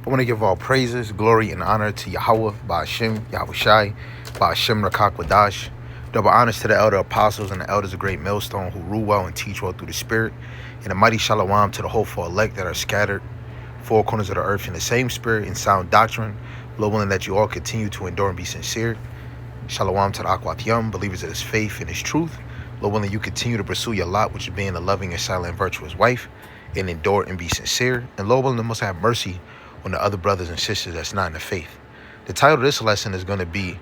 I want to give all praises, glory, and honor to Yahweh, Ba'ashem, Yahushai, Ba'ashem Rakakwadash. Double honors to the elder apostles and the elders of Great Millstone who rule well and teach well through the Spirit. And a mighty shalom to the hopeful elect that are scattered four corners of the earth in the same spirit and sound doctrine. Lord willing that you all continue to endure and be sincere. Shalom to the Akwat Yam, believers of his faith and his truth. Lord willing you continue to pursue your lot, which is being a loving and silent and virtuous wife, and endure and be sincere. And Lord willing, must have mercy on the other brothers and sisters that's not in the faith. The title of this lesson is going to be,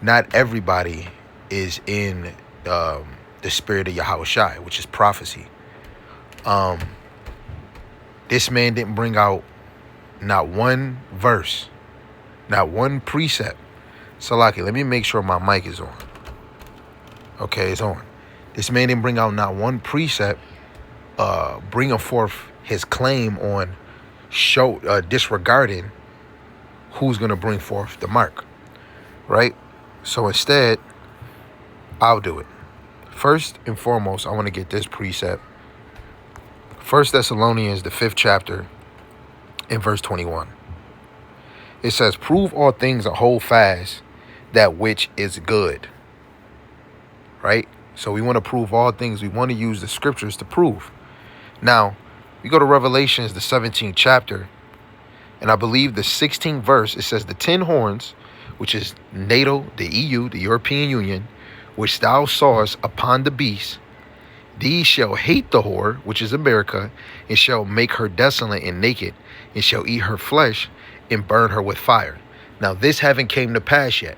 not everybody is in the spirit of Yahushai, which is prophecy. This man didn't bring out not one verse, not one precept. Salaki, let me make sure my mic is on. Okay, it's on. This man didn't bring out not one precept, bringing forth his claim on disregarding who's going to bring forth the mark, right? So instead, I'll do it. First and foremost, I want to get this precept. 1 Thessalonians, the 5th chapter, in verse 21. It says, prove all things and hold fast that which is good. Right? So we want to prove all things. We want to use the scriptures to prove. Now, we go to Revelations, the 17th chapter, and I believe the 16th verse, it says, the 10 horns, which is NATO, the EU, the European Union, which thou sawest upon the beast, these shall hate the whore, which is America, and shall make her desolate and naked, and shall eat her flesh and burn her with fire. Now, this haven't came to pass yet.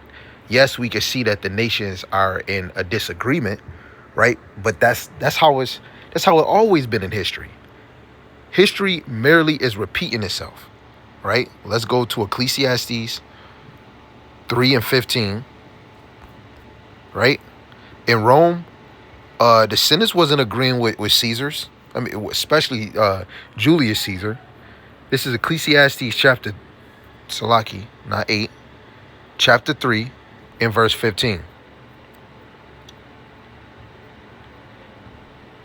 Yes, we can see that the nations are in a disagreement, right? But that's how it always been in history. History merely is repeating itself, right? Let's go to Ecclesiastes 3:15, right? In Rome, the Senate wasn't agreeing with Caesar's. I mean, especially Julius Caesar. This is Ecclesiastes chapter, Salaki, not 8, chapter 3, in verse 15.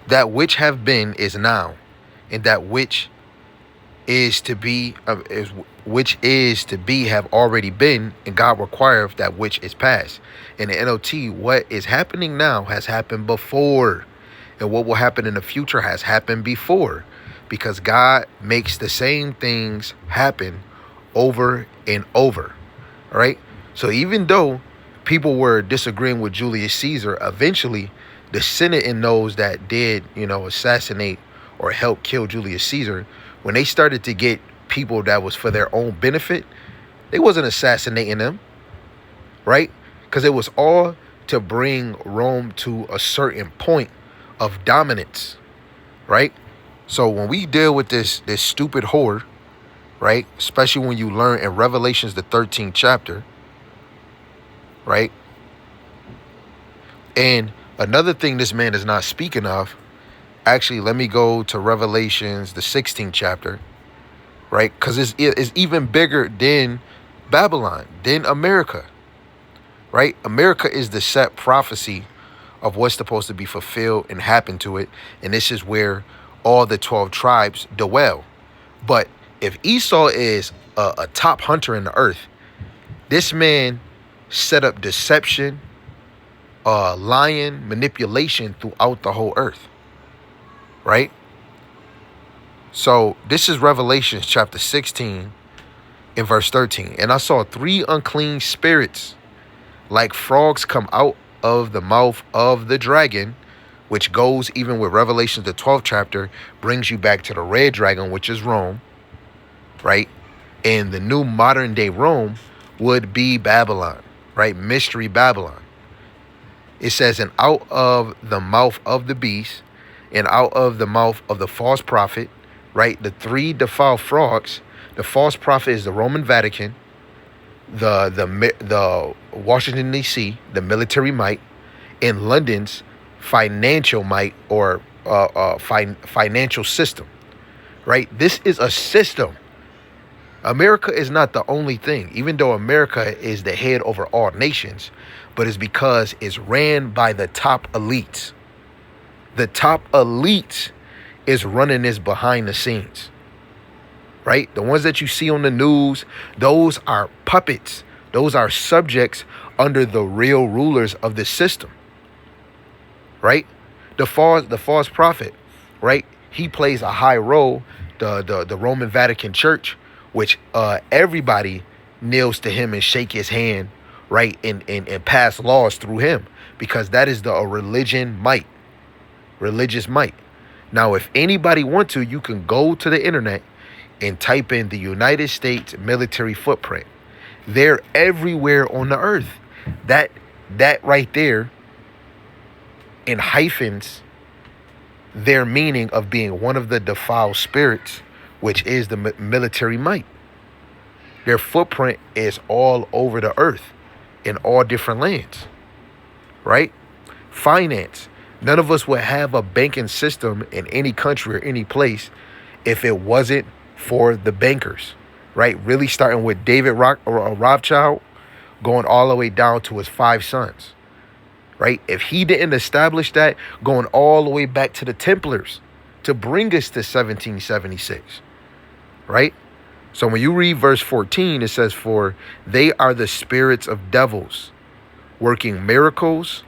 That which have been is now, and that which is to be have already been, and God requireth that which is past. In the NLT, what is happening now has happened before, and what will happen in the future has happened before, because God makes the same things happen over and over. All right. So even though people were disagreeing with Julius Caesar, eventually the Senate and those that did, assassinate or help kill Julius Caesar, when they started to get people that was for their own benefit, they wasn't assassinating them, right? Because it was all to bring Rome to a certain point of dominance, right? So when we deal with this stupid whore, right, especially when you learn in Revelations, the 13th chapter, right? And another thing this man is not speaking of, actually, let me go to Revelations, the 16th chapter, right? Because it's even bigger than Babylon, than America, right? America is the set prophecy of what's supposed to be fulfilled and happen to it. And this is where all the 12 tribes dwell. But if Esau is a top hunter in the earth, this man set up deception, lying, manipulation throughout the whole earth, right? So this is Revelations chapter 16 in verse 13. And I saw 3 unclean spirits like frogs come out of the mouth of the dragon, which goes even with Revelations, the 12th chapter, brings you back to the red dragon, which is Rome, right? And the new modern day Rome would be Babylon, right? Mystery Babylon. It says, and out of the mouth of the beast, and out of the mouth of the false prophet, right? The 3 defiled frogs. The false prophet is the Roman Vatican, the Washington, D.C., the military might, and London's financial might, or financial system, right? This is a system. America is not the only thing, even though America is the head over all nations, but it's because it's ran by the top elites. The top elites is running this behind the scenes, right? The ones that you see on the news, those are puppets. Those are subjects under the real rulers of this system, right? The false prophet, right? He plays a high role. The Roman Vatican Church, which everybody kneels to him and shake his hand, right? And pass laws through him, because that is the religious might. Now, if anybody want to, you can go to the internet and type in the United States military footprint. They're everywhere on the earth. That right there in hyphens their meaning of being one of the defiled spirits, which is the military might. Their footprint is all over the earth in all different lands, right? Finance. None of us would have a banking system in any country or any place if it wasn't for the bankers, right? Really starting with David Rothschild, going all the way down to his 5 sons, right? If he didn't establish that, going all the way back to the Templars to bring us to 1776, right? So when you read verse 14, it says, "For they are the spirits of devils, working miracles,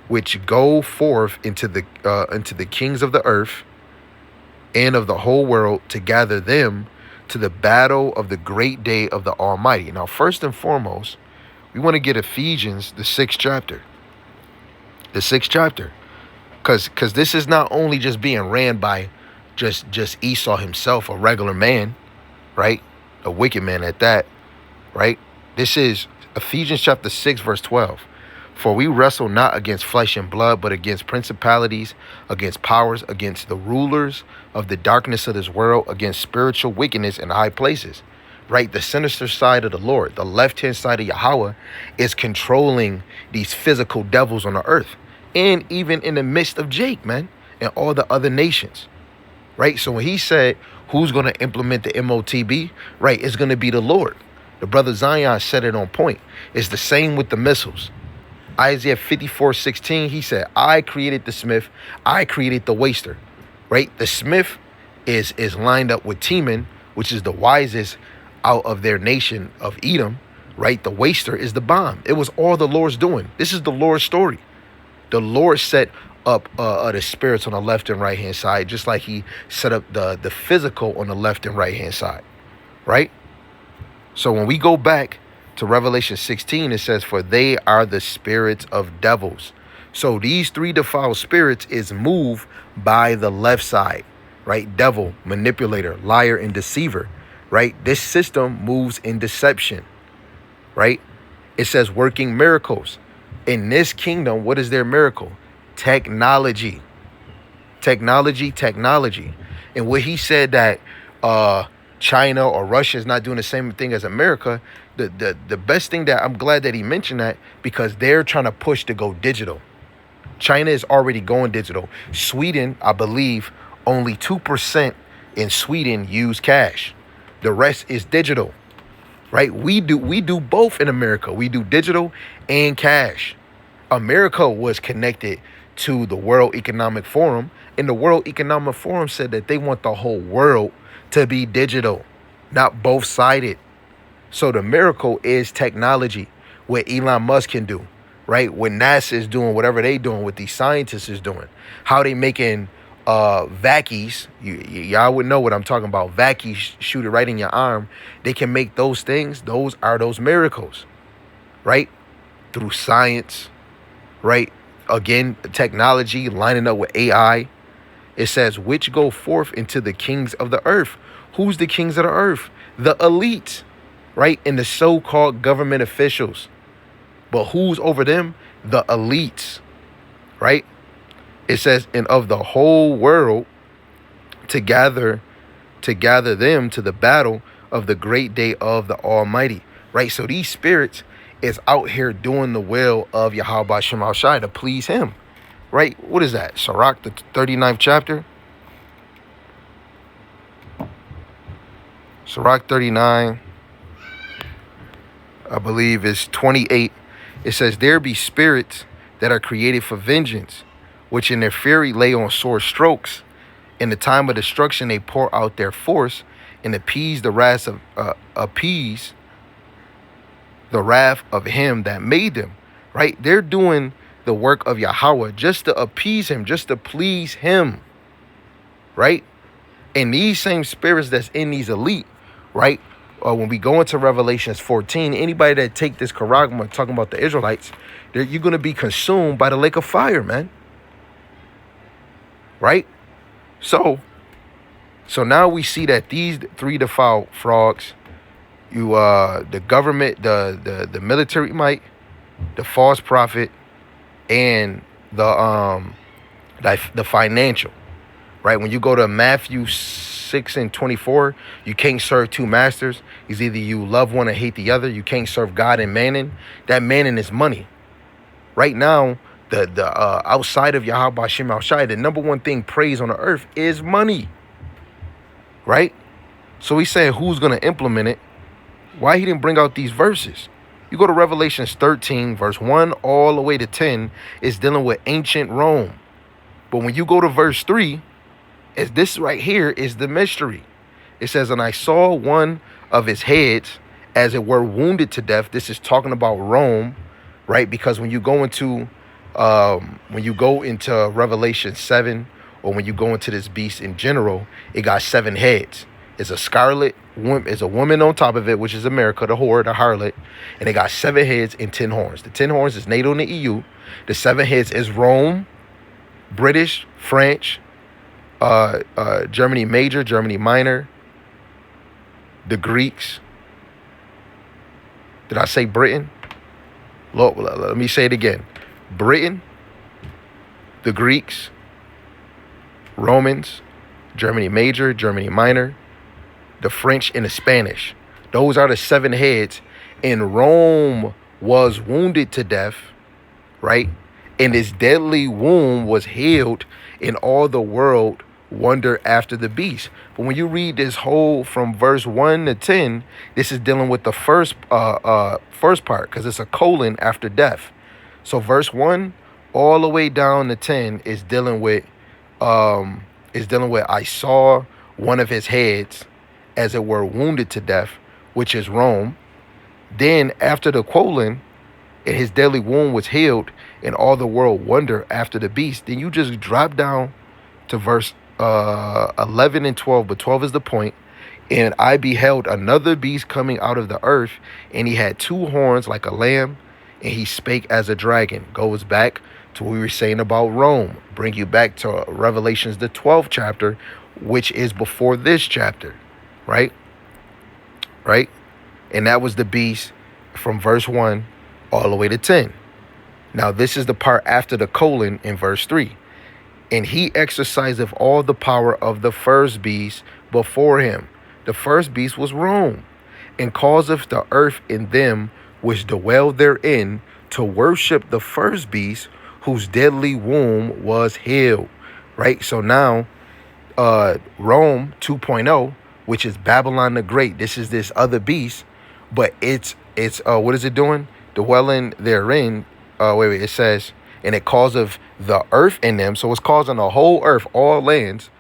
which go forth into the kings of the earth and of the whole world to gather them to the battle of the great day of the Almighty." Now, first and foremost, we want to get Ephesians, the 6th chapter. The 6th chapter. Because this is not only just being ran by just Esau himself, a regular man, right? A wicked man at that, right? This is Ephesians chapter 6, verse 12. "For we wrestle not against flesh and blood, but against principalities, against powers, against the rulers of the darkness of this world, against spiritual wickedness in high places." Right? The sinister side of the Lord, the left-hand side of Yahweh, is controlling these physical devils on the earth. And even in the midst of Jake, man, and all the other nations. Right? So when he said, who's going to implement the MOTB? Right? It's going to be the Lord. The brother Zion said it on point. It's the same with the missiles. Isaiah 54:16, he said, "I created the smith, I created the waster." Right? The smith is lined up with Teman, which is the wisest out of their nation of Edom. Right? The waster is the bomb. It was all the Lord's doing. This is the Lord's story. The Lord set up the spirits on the left and right hand side, just like he set up the physical on the left and right hand side. Right? So when we go back to Revelation 16, it says, "For they are the spirits of devils." So these 3 defiled spirits is moved by the left side, right? Devil, manipulator, liar, and deceiver, right? This system moves in deception, right? It says working miracles. In this kingdom, what is their miracle? Technology. Technology. And what he said that China or Russia is not doing the same thing as America, the best thing that I'm glad that he mentioned that, because they're trying to push to go digital. China is already going digital. Sweden, I believe, only 2% in Sweden use cash. The rest is digital. Right? We do both in America. We do digital and cash. America was connected to the World Economic Forum, and the World Economic Forum said that they want the whole world to be digital, not both-sided. So the miracle is technology, what Elon Musk can do, right? What NASA is doing, whatever they doing, what these scientists is doing, how they making vaccies. Y'all would know what I'm talking about. Vaccies, shoot it right in your arm. They can make those things. Those are those miracles, right? Through science, right? Again, technology lining up with AI. It says, which go forth into the kings of the earth. Who's the kings of the earth? The elites, right? And the so-called government officials. But who's over them? The elites, right? It says, and of the whole world to gather them to the battle of the great day of the Almighty, right? So these spirits is out here doing the will of Yahweh Shema Shai to please him, right? What is that? Sirach, the 39th chapter. Sirach 39, I believe is 28. It says, there be spirits that are created for vengeance, which in their fury lay on sore strokes. In the time of destruction, they pour out their force and appease the wrath of him that made them. Right? They're doing the work of Yahweh just to appease him, just to please him. Right? And these same spirits that's in these elite, right? When we go into Revelations 14, anybody that take this charagma talking about the Israelites, you're going to be consumed by the lake of fire, man. Right? So now we see that these three defiled frogs, the government, the military might, the false prophet, and the financial. Right? When you go to Matthew 6:24, you can't serve two masters. It's either you love one and hate the other. You can't serve God and mammon. That mammon is money. Right now, the outside of Yahweh Shem Al Shai, the number one thing praised on the earth is money. Right? So he's saying who's going to implement it. Why he didn't bring out these verses? You go to Revelations 13, verse 1 all the way to 10, is dealing with ancient Rome. But when you go to verse 3, is this right here is the mystery. It says, and I saw one of his heads as it were wounded to death. This is talking about Rome, right? Because when you go into Revelation 7, or when you go into this beast in general, it got 7 heads. It's a scarlet woman, it's a woman on top of it, which is America, the whore, the harlot, and it got 7 heads and 10 horns. The 10 horns is NATO and the EU. The 7 heads is Rome, British, French, Germany Major, Germany Minor, the Greeks. Did I say Britain? Lord, let me say it again. Britain, the Greeks, Romans, Germany Major, Germany Minor, the French, and the Spanish. Those are the 7 heads. And Rome was wounded to death, right? And his deadly wound was healed, and all the world wonder after the beast. But when you read this whole from verse 1 to 10, this is dealing with the first part, because it's a colon after death. So verse 1 all the way down to 10 is dealing with I saw one of his heads as it were wounded to death, which is Rome. Then after the colon, and his deadly wound was healed, and all the world wonder after the beast. Then you just drop down to verse 11 and 12, but 12 is the point. And I beheld another beast coming out of the earth, and he had 2 horns like a lamb, and he spake as a dragon. Goes back to what we were saying about Rome. Bring you back to Revelations, the 12th chapter, which is before this chapter, right? Right? And that was the beast from verse 1 all the way to 10. Now, this is the part after the colon in verse 3. And he exerciseth all the power of the first beast before him. The first beast was Rome, and causeth the earth and them which dwell therein to worship the first beast, whose deadly wound was healed. Right? So now, Rome 2.0, which is Babylon the Great. This is this other beast, but it's what is it doing? Dwelling therein. It says, and it causeth the earth in them. So it's causing the whole earth, all lands,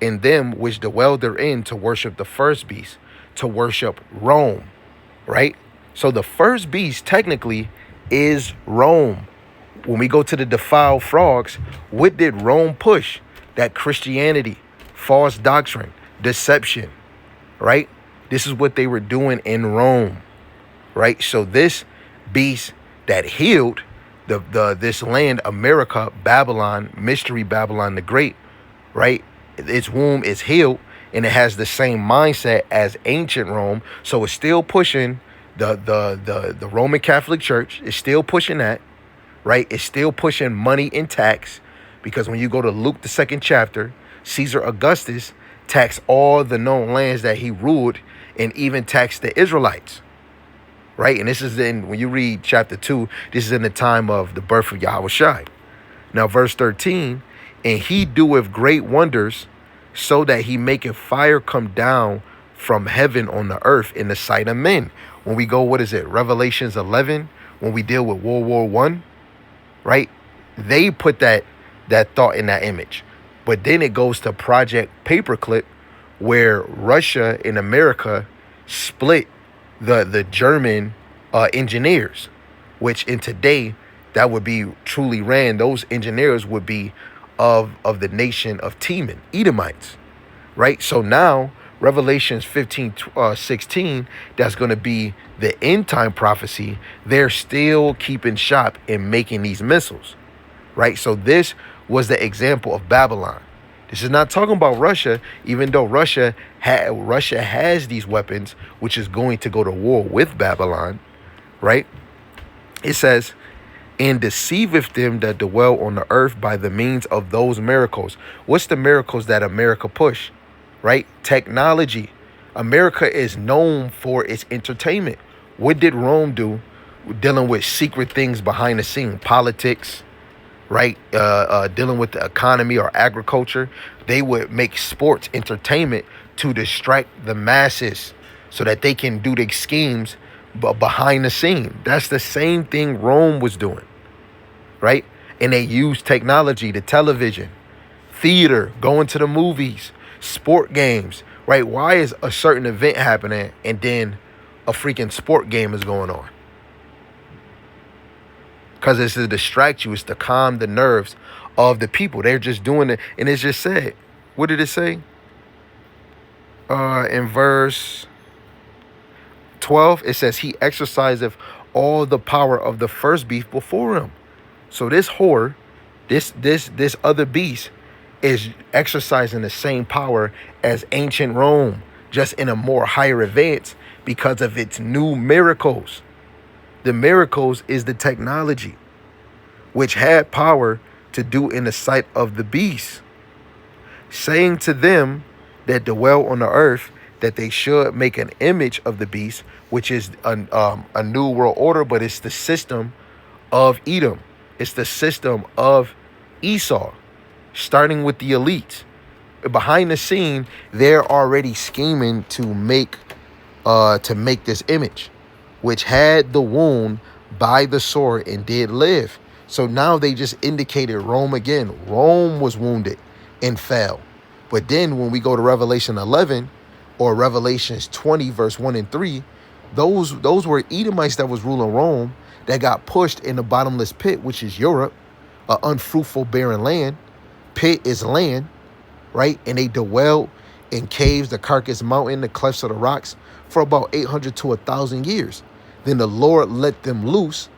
in them which dwell therein to worship the first beast, to worship Rome, right? So the first beast technically is Rome. When we go to the defiled frogs, what did Rome push? That Christianity, false doctrine, deception, right? This is what they were doing in Rome, right? So this beast that healed this land, America, Babylon, mystery Babylon the Great, right? Its womb is healed, and it has the same mindset as ancient Rome. So it's still pushing the Roman Catholic Church. It's still pushing that, right? It's still pushing money and tax, because when you go to Luke, the 2nd chapter, Caesar Augustus taxed all the known lands that he ruled, and even taxed the Israelites. Right? And this is when you read chapter 2, this is in the time of the birth of Yahweh Shai. Now, verse 13, and he doeth great wonders, so that he maketh fire come down from heaven on the earth in the sight of men. When we go, what is it? Revelations 11, when we deal with World War I, right? They put that thought in that image. But then it goes to Project Paperclip, where Russia and America split the German engineers, which in today that would be truly ran. Those engineers would be of the nation of Teman, Edomites, right? So now Revelations 15, 16, that's going to be the end time prophecy. They're still keeping shop and making these missiles, right? So this was the example of Babylon. This is not talking about Russia, even though Russia has these weapons, which is going to go to war with Babylon, right? It says, and deceiveth them that dwell on the earth by the means of those miracles. What's the miracles that America push, right? Technology. America is known for its entertainment. What did Rome do? Dealing with secret things behind the scene, politics, right? Dealing with the economy or agriculture. They would make sports entertainment to distract the masses so that they can do the schemes behind the scene. That's the same thing Rome was doing, right? And they used technology, the television, theater, going to the movies, sport games, right? Why is a certain event happening and then a freaking sport game is going on? Because it's to distract you. It's to calm the nerves of the people. They're just doing it. And it's just said, what did it say? In verse 12, it says, he exerciseth all the power of the first beast before him. So this whore, this other beast is exercising the same power as ancient Rome, just in a more higher advance because of its new miracles. The miracles is the technology, which had power to do in the sight of the beast, saying to them that dwell on the earth that they should make an image of the beast, which is a new world order, but it's the system of Edom. It's the system of Esau, starting with the elites. Behind the scene, they're already scheming to make this image, which had the wound by the sword and did live. So now they just indicated Rome again. Rome was wounded and fell. But then when we go to Revelation 11 or Revelations 20, verse 1 and 3, those were Edomites that was ruling Rome that got pushed in the bottomless pit, which is Europe, an unfruitful, barren land. Pit is land, right? And they dwelled in caves, the Carcass Mountain, the clefts of the rocks, for about 800 to 1,000 years. Then the Lord let them loose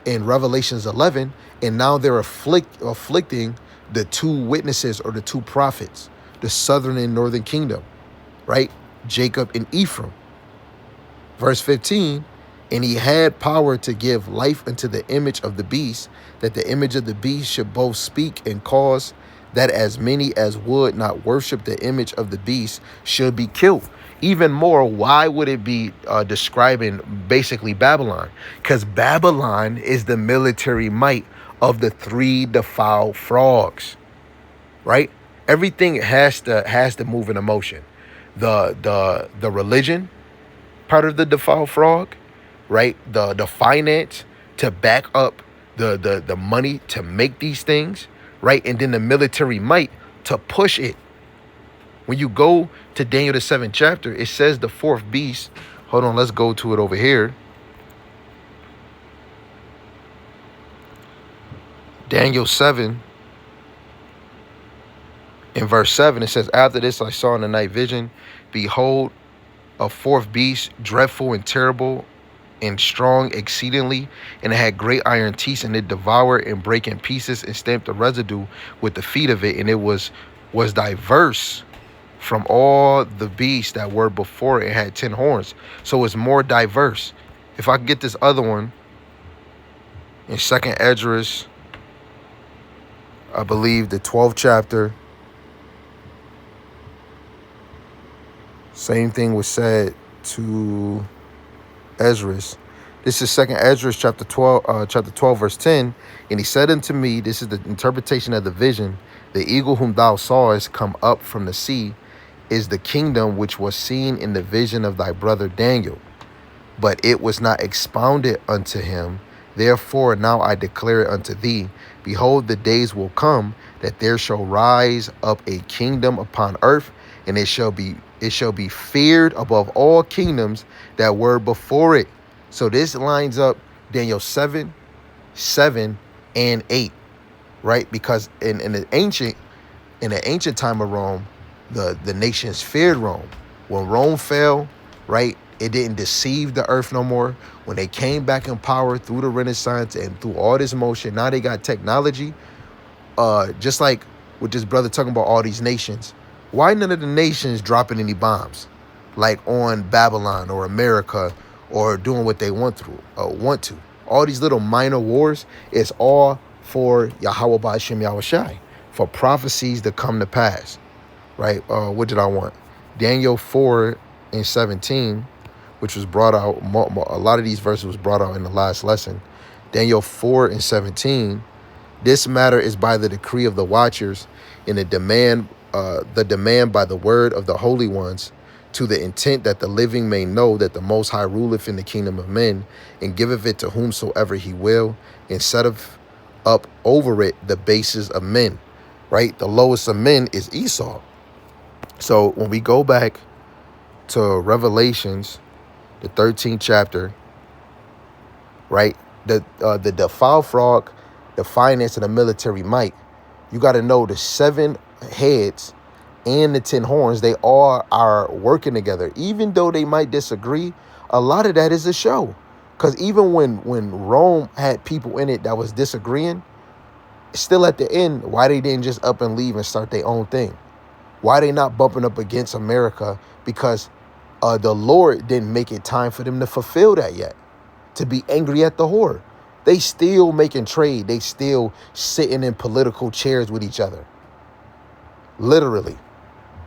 in Revelations 11, and now they're afflicting the two witnesses or the two prophets, the southern and northern kingdom, right? Jacob and Ephraim. Verse 15, and he had power to give life unto the image of the beast, that the image of the beast should both speak and cause that as many as would not worship the image of the beast should be killed. Even more, why would it be describing basically Babylon? Because Babylon is the military might of the three defiled frogs, right? Everything has to move in emotion. The religion part of the defiled frog, right? The finance to back up the money to make these things, right? And then the military might to push it. When you go to Daniel the 7th chapter, it says the fourth beast. Hold on, let's go to it over here. Daniel 7, in verse 7, it says, after this I saw in the night vision, behold, a fourth beast, dreadful and terrible and strong exceedingly, and it had great iron teeth, and it devoured and brake in pieces and stamped the residue with the feet of it, and it was diverse from all the beasts that were before it. It had 10 horns, so it's more diverse. If I get this other one in 2nd Esdras, I believe the 12th chapter, same thing was said to Esdras. This is 2nd Esdras chapter 12 verse 10, and he said unto me, this is the interpretation of the vision, the eagle whom thou sawest come up from the sea is the kingdom which was seen in the vision of thy brother Daniel, but it was not expounded unto him. Therefore now I declare it unto thee, behold, the days will come that there shall rise up a kingdom upon earth, and it shall be It shall be feared above all kingdoms that were before it. So this lines up Daniel 7, 7, and 8, right? Because in the ancient time of Rome, the nations feared Rome. When Rome fell, right, it didn't deceive the earth no more. When they came back in power through the Renaissance and through all this motion, now they got technology. Just like with this brother talking about all these nations, why none of the nations dropping any bombs, like on Babylon or America, or doing what they want to? All these little minor wars is all for Yahweh Ba'ashem Yahushai, for prophecies to come to pass, right? What did I want? Daniel 4 and 17, which was brought out. A lot of these verses was brought out in the last lesson. Daniel 4 and 17. This matter is by the decree of the watchers, and the demand by the word of the holy ones, to the intent that the living may know that the Most High ruleth in the kingdom of men, and giveth it to whomsoever he will, and setteth up over it the bases of men. Right? The lowest of men is Esau. So when we go back to Revelations, the 13th chapter, right? The defiled frog, the finance, and the military might. You got to know the 7 heads and the 10 horns, they all are working together. Even though they might disagree, a lot of that is a show. Because even when Rome had people in it that was disagreeing, still at the end, why they didn't just up and leave and start their own thing? Why they not bumping up against America? Because the Lord didn't make it time for them to fulfill that yet, to be angry at the whore. They still making trade. They still sitting in political chairs with each other. Literally,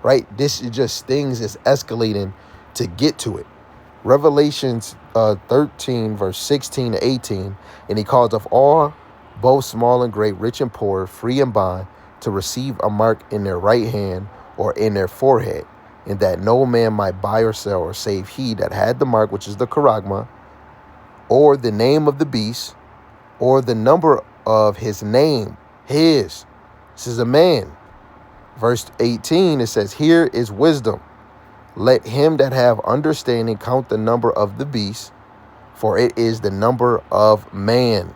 right? This is just things is escalating to get to it. Revelations 13, verse 16 to 18, and he calls of all, both small and great, rich and poor, free and bond, to receive a mark in their right hand or in their forehead, and that no man might buy or sell, or save he that had the mark, which is the charagma, or the name of the beast, or the number of his name. This is a man. Verse 18, it says, here is wisdom. Let him that have understanding count the number of the beast, for it is the number of man.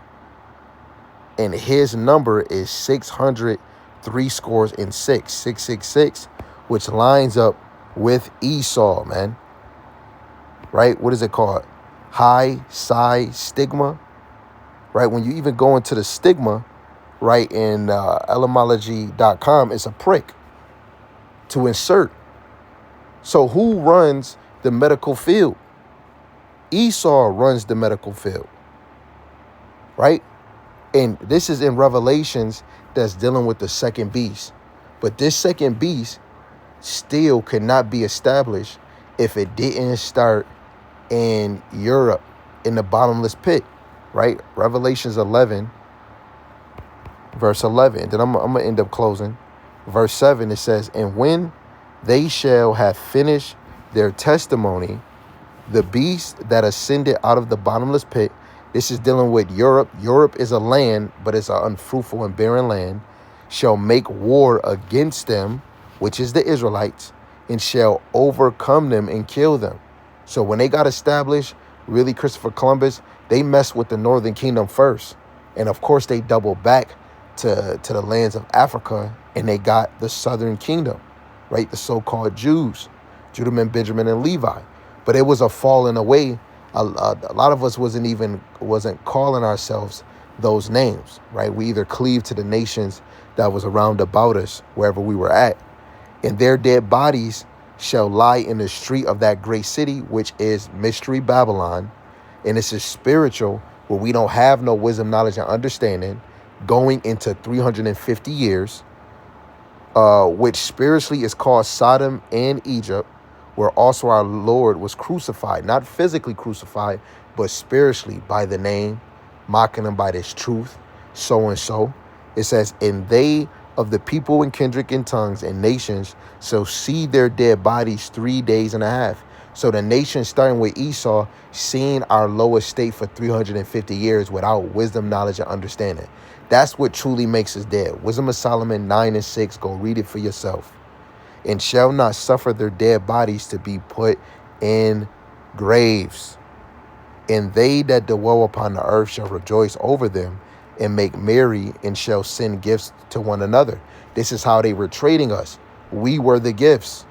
And his number is 666, which lines up with Esau, man. Right? What is it called? High psi stigma. Right? When you even go into the stigma, right, in etymology.com, it's a prick to insert. So who runs the medical field? Esau runs the medical field. Right? And this is in Revelations that's dealing with the second beast. But this second beast still could not be established if it didn't start in Europe, in the bottomless pit, right? Revelations 11, verse 11. Then I'm going to end up closing. Verse 7, it says, and when they shall have finished their testimony, the beast that ascended out of the bottomless pit, this is dealing with Europe. Europe is a land, but it's an unfruitful and barren land, shall make war against them, which is the Israelites, and shall overcome them and kill them. So when they got established, really, Christopher Columbus, they messed with the northern kingdom first. And of course, they doubled back to the lands of Africa, and they got the southern kingdom, right? The so-called Jews, Judah, Benjamin, and Levi. But it was a falling away. A lot of us wasn't calling ourselves those names, right? We either cleaved to the nations that was around about us, wherever we were at. And their dead bodies shall lie in the street of that great city, which is Mystery Babylon. And this is spiritual, where we don't have no wisdom, knowledge, and understanding, going into 350 years, which spiritually is called Sodom and Egypt, where also our Lord was crucified, not physically crucified, but spiritually by the name, mocking him by this truth, so and so. It says, and they of the people and kindred and tongues and nations shall see their dead bodies 3 days and a half. So the nation, starting with Esau, seeing our lowest state for 350 years without wisdom, knowledge, and understanding. That's what truly makes us dead. Wisdom of Solomon 9 and 6. Go read it for yourself. and shall not suffer their dead bodies to be put in graves. And they that dwell upon the earth shall rejoice over them and make merry, and shall send gifts to one another. This is how they were trading us. We were the gifts,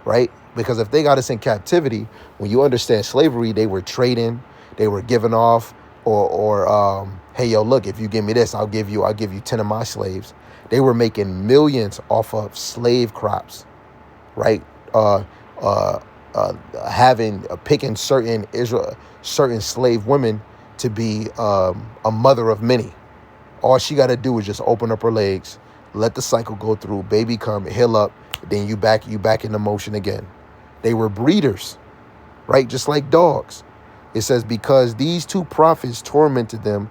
right? Because if they got us in captivity, when you understand slavery, they were trading, they were giving off, or hey, yo, look, if you give me this, I'll give you 10 of my slaves. They were making millions off of slave crops, right? Picking certain slave women to be a mother of many. All she got to do is just open up her legs, let the cycle go through, baby come, heal up, then you back into motion again. They were breeders, right? Just like dogs. It says, because these two prophets tormented them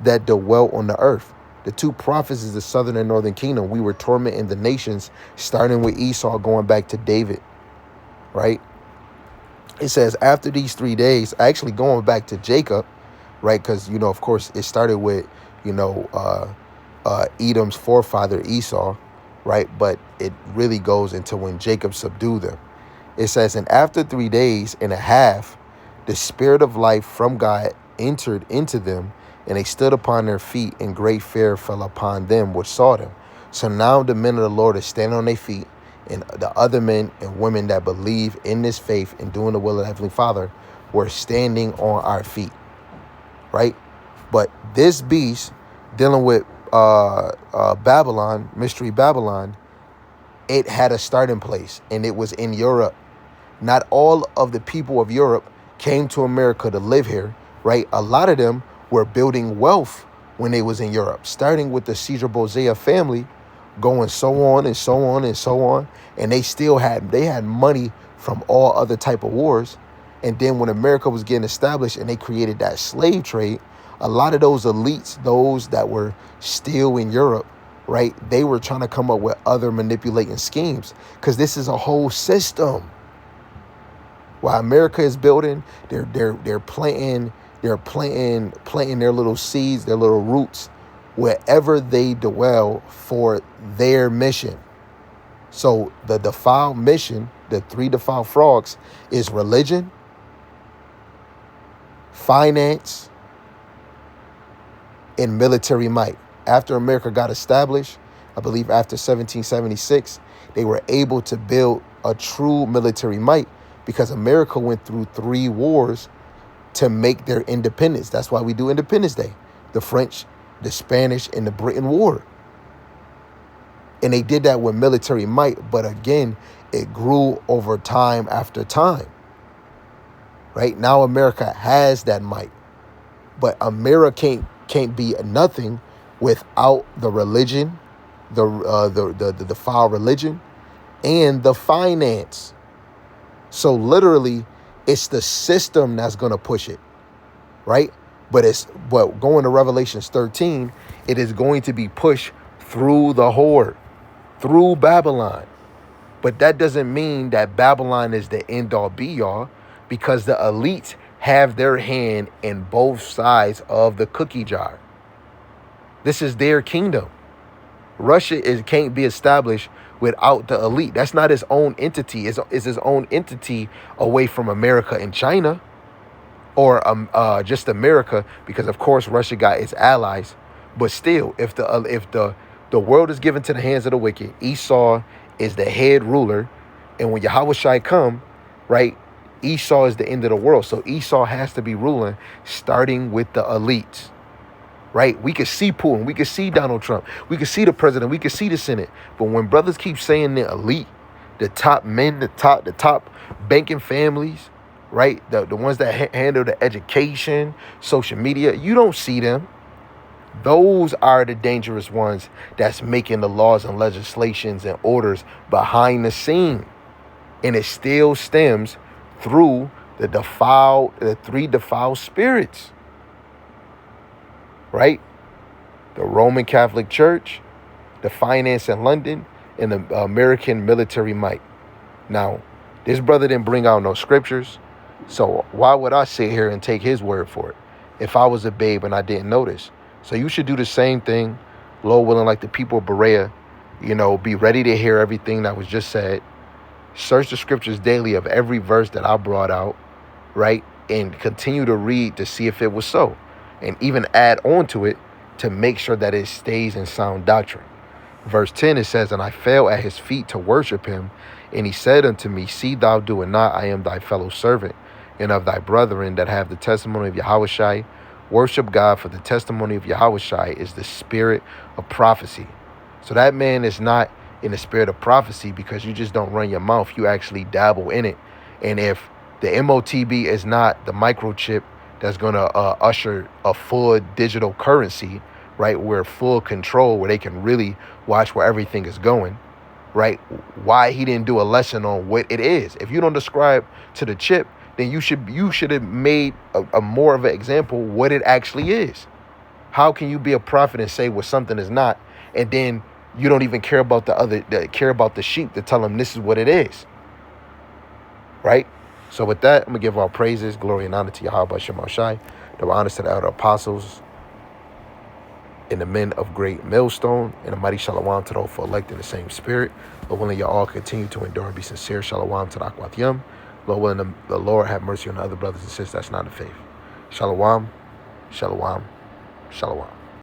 that dwelt on the earth. The two prophets is the southern and northern kingdom. We were tormenting the nations, starting with Esau, going back to David, right? It says, after these 3 days, actually going back to Jacob, right? Because, of course, it started with, Edom's forefather Esau, right? But it really goes into when Jacob subdued them. It says, and after 3 days and a half, the spirit of life from God entered into them, and they stood upon their feet, and great fear fell upon them which saw them. So now the men of the Lord are standing on their feet, and the other men and women that believe in this faith and doing the will of the Heavenly Father were standing on our feet, right? But this beast dealing with Babylon, Mystery Babylon, it had a starting place, and it was in Europe. Not all of the people of Europe came to America to live here, right? A lot of them were building wealth when they was in Europe, starting with the Caesar Borgia family, going so on and so on and so on. And they had money from all other type of wars. And then when America was getting established and they created that slave trade, a lot of those elites, those that were still in Europe, right, they were trying to come up with other manipulating schemes, because this is a whole system. While America is building, they're planting their little seeds, their little roots, wherever they dwell for their mission. So the defiled mission, the 3 defiled frogs, is religion, finance, and military might. After America got established, I believe after 1776, they were able to build a true military might, because America went through 3 wars to make their independence. That's why we do Independence Day. The French, the Spanish, and the Britain War. And they did that with military might, but again, it grew over time after time. Right? Now America has that might. But America can't be nothing without the religion, the foul religion, and the finance. So literally, it's the system that's gonna push it, right? But going to Revelations 13, it is going to be pushed through the horde, through Babylon. But that doesn't mean that Babylon is the end all be all, because the elites have their hand in both sides of the cookie jar. This is their kingdom. Russia can't be established without the elite. That's not its own entity. It's its own entity away from America and China, or just America, because of course Russia got its allies. But still, if the world is given to the hands of the wicked, Esau is the head ruler, and when Yahweh Shai come, right, Esau is the end of the world. So Esau has to be ruling, starting with the elites. Right? We could see Putin, we could see Donald Trump, we could see the president, we could see the Senate. But when brothers keep saying the elite, the top men, the top banking families, right? The ones that handle the education, social media, you don't see them. Those are the dangerous ones that's making the laws and legislations and orders behind the scene. And it still stems through the 3 defiled spirits. Right? The Roman Catholic Church, the finance in London, and the American military might. Now, this brother didn't bring out no scriptures, so why would I sit here and take his word for it if I was a babe and I didn't know this? So you should do the same thing, Lord willing, like the people of Berea Be ready to hear everything that was just said. Search the scriptures daily of every verse that I brought out, right? And continue to read to see if it was so. And even add on to it to make sure that it stays in sound doctrine. Verse 10, it says, "And I fell at his feet to worship him. And he said unto me, See thou do it not, I am thy fellow servant, and of thy brethren that have the testimony of Yahushai. Worship God, for the testimony of Yahushai is the spirit of prophecy." So that man is not in the spirit of prophecy because you just don't run your mouth. You actually dabble in it. And if the MOTB is not the microchip that's going to usher a full digital currency, right, where full control, where they can really watch where everything is going, right? Why he didn't do a lesson on what it is. If you don't describe to the chip, then you should have made a more of an example what it actually is. How can you be a prophet and say what something is not, and then you don't even care about the sheep to tell them this is what it is, right? So with that, I'm gonna give all praises, glory, and honor to Yahweh Shema Shai. The honors to the elder apostles and the men of great millstone, and a mighty shalom to those for electing the same spirit. Lord willing, y'all all continue to endure and be sincere. Shalom to the Akwat Yam. Lord willing, the Lord have mercy on the other brothers and sisters that's not in faith. Shalom, shalom, shalom.